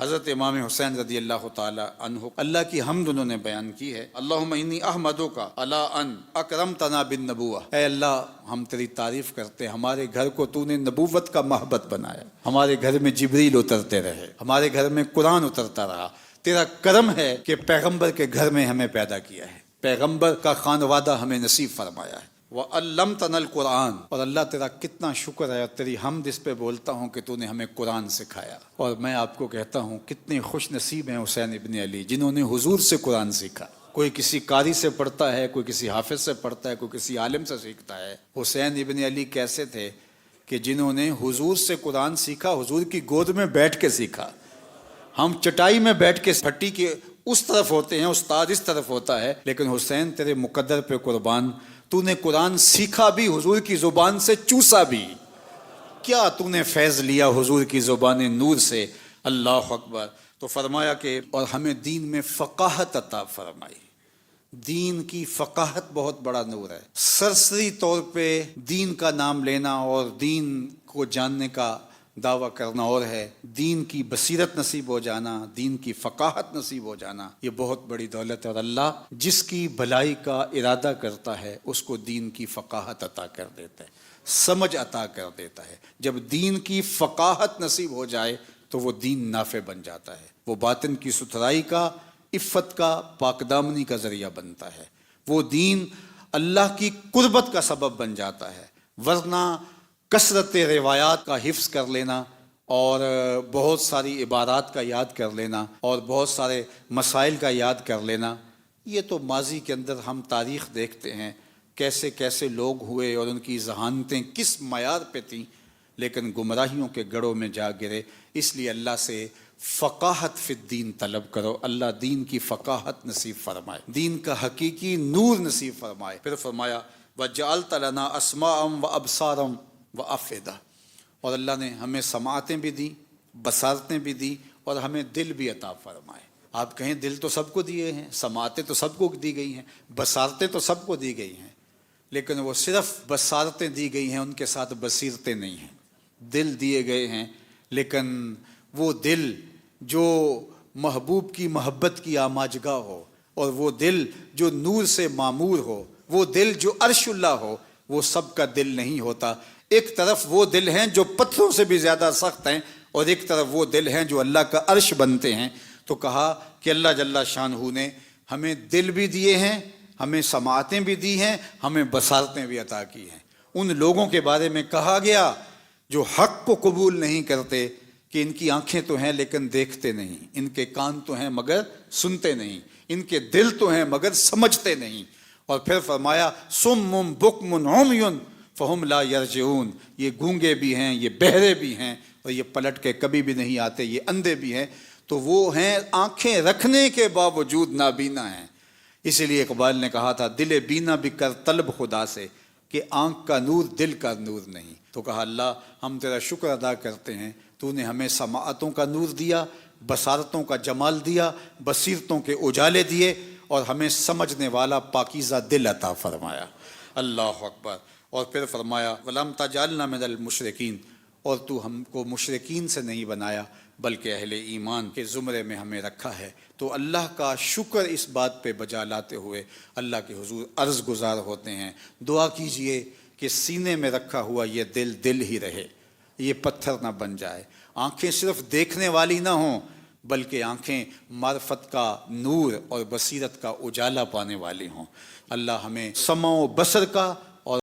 حضرت امام حسین رضی اللہ تعالی عنہ اللہ کی حمد انہوں نے بیان کی ہے، اللہم انی احمدک علی ان اکرمتنا بالنبوہ، اے اللہ ہم تیری تعریف کرتے، ہمارے گھر کو تو نے نبوت کا محبت بنایا، ہمارے گھر میں جبریل اترتے رہے، ہمارے گھر میں قرآن اترتا رہا، تیرا کرم ہے کہ پیغمبر کے گھر میں ہمیں پیدا کیا ہے، پیغمبر کا خانوادہ ہمیں نصیب فرمایا ہے، وَعَلَّمْتَنَا الْقُرْآنَ، اور اللہ تیرا کتنا شکر ہے اور تیری حمد اس پہ بولتا ہوں کہ تو نے ہمیں قرآن سکھایا۔ اور میں آپ کو کہتا ہوں کتنے خوش نصیب ہیں حسین ابن علی جنہوں نے حضور سے قرآن سیکھا۔ کوئی کسی قاری سے پڑھتا ہے، کوئی کسی حافظ سے پڑھتا ہے، کوئی کسی عالم سے سیکھتا ہے۔ حسین ابن علی کیسے تھے کہ جنہوں نے حضور سے قرآن سیکھا، حضور کی گود میں بیٹھ کے سیکھا۔ ہم چٹائی میں بیٹھ کے پھٹی کے اس طرف ہوتے ہیں، استاد اس طرف ہوتا ہے، لیکن حسین تیرے مقدر پہ قربان، تو نے قرآن سیکھا بھی، حضور کی زبان سے چوسا بھی۔ کیا تو نے فیض لیا حضور کی زبان نور سے، اللہ اکبر۔ تو فرمایا کہ اور ہمیں دین میں فقاہت عطا فرمائی۔ دین کی فقاہت بہت بڑا نور ہے۔ سرسری طور پہ دین کا نام لینا اور دین کو جاننے کا دعویٰ کرنا اور ہے، دین کی بصیرت نصیب ہو جانا، دین کی فقاہت نصیب ہو جانا، یہ بہت بڑی دولت ہے، اور اللہ جس کی بھلائی کا ارادہ کرتا ہے اس کو دین کی فقاہت عطا کر دیتا ہے، سمجھ عطا کر دیتا ہے۔ جب دین کی فقاہت نصیب ہو جائے تو وہ دین نافع بن جاتا ہے، وہ باطن کی ستھرائی کا، عفت کا، پاک دامنی کا ذریعہ بنتا ہے، وہ دین اللہ کی قربت کا سبب بن جاتا ہے۔ ورنہ کثرت روایات کا حفظ کر لینا اور بہت ساری عبارات کا یاد کر لینا اور بہت سارے مسائل کا یاد کر لینا، یہ تو ماضی کے اندر ہم تاریخ دیکھتے ہیں کیسے کیسے لوگ ہوئے اور ان کی ذہانتیں کس معیار پہ تھیں، لیکن گمراہیوں کے گڑھوں میں جا گرے۔ اس لیے اللہ سے فقاہت فی الدین طلب کرو، اللہ دین کی فقاہت نصیب فرمائے، دین کا حقیقی نور نصیب فرمائے۔ پھر فرمایا وَجَعَلْتَ لَنَا أَسْمَاعًا وَأَبْصَارًا وَأَفْئِدَةً، اور اللہ نے ہمیں سماعتیں بھی دی، بصارتیں بھی دی، اور ہمیں دل بھی عطا فرمائے۔ آپ کہیں دل تو سب کو دیے ہیں، سماعتیں تو سب کو دی گئی ہیں، بصارتیں تو سب کو دی گئی ہیں، لیکن وہ صرف بصارتیں دی گئی ہیں، ان کے ساتھ بصیرتیں نہیں ہیں۔ دل دیے گئے ہیں، لیکن وہ دل جو محبوب کی محبت کی آماجگاہ ہو، اور وہ دل جو نور سے معمور ہو، وہ دل جو عرش اللہ ہو، وہ سب کا دل نہیں ہوتا۔ ایک طرف وہ دل ہیں جو پتھروں سے بھی زیادہ سخت ہیں، اور ایک طرف وہ دل ہیں جو اللہ کا عرش بنتے ہیں۔ تو کہا کہ اللہ جل شانہ نے ہمیں دل بھی دیے ہیں، ہمیں سماعتیں بھی دی ہیں، ہمیں بصارتیں بھی عطا کی ہیں۔ ان لوگوں کے بارے میں کہا گیا جو حق کو قبول نہیں کرتے کہ ان کی آنکھیں تو ہیں لیکن دیکھتے نہیں، ان کے کان تو ہیں مگر سنتے نہیں، ان کے دل تو ہیں مگر سمجھتے نہیں۔ اور پھر فرمایا صم بکم عمی فہم لا یرجعون، یہ گونگے بھی ہیں، یہ بہرے بھی ہیں، اور یہ پلٹ کے کبھی بھی نہیں آتے، یہ اندھے بھی ہیں۔ تو وہ ہیں آنکھیں رکھنے کے باوجود نابینا ہیں۔ اسی لیے اقبال نے کہا تھا دل بینا بھی کر طلب خدا سے، کہ آنکھ کا نور دل کا نور نہیں۔ تو کہا اللہ ہم تیرا شکر ادا کرتے ہیں، تو نے ہمیں سماعتوں کا نور دیا، بصارتوں کا جمال دیا، بصیرتوں کے اجالے دیے، اور ہمیں سمجھنے والا پاکیزہ دل عطا فرمایا۔ اللہ اکبر۔ اور پھر فرمایا وَلَمْ تَجْعَلْنَا مِنَ الْمُشْرِكِينَ، اور تو ہم کو مشرکین سے نہیں بنایا بلکہ اہل ایمان کے زمرے میں ہمیں رکھا ہے۔ تو اللہ کا شکر اس بات پہ بجا لاتے ہوئے اللہ کے حضور عرض گزار ہوتے ہیں، دعا کیجئے کہ سینے میں رکھا ہوا یہ دل دل ہی رہے، یہ پتھر نہ بن جائے، آنکھیں صرف دیکھنے والی نہ ہوں بلکہ آنکھیں معرفت کا نور اور بصیرت کا اجالا پانے والی ہوں۔ اللہ ہمیں سمع و بصر کا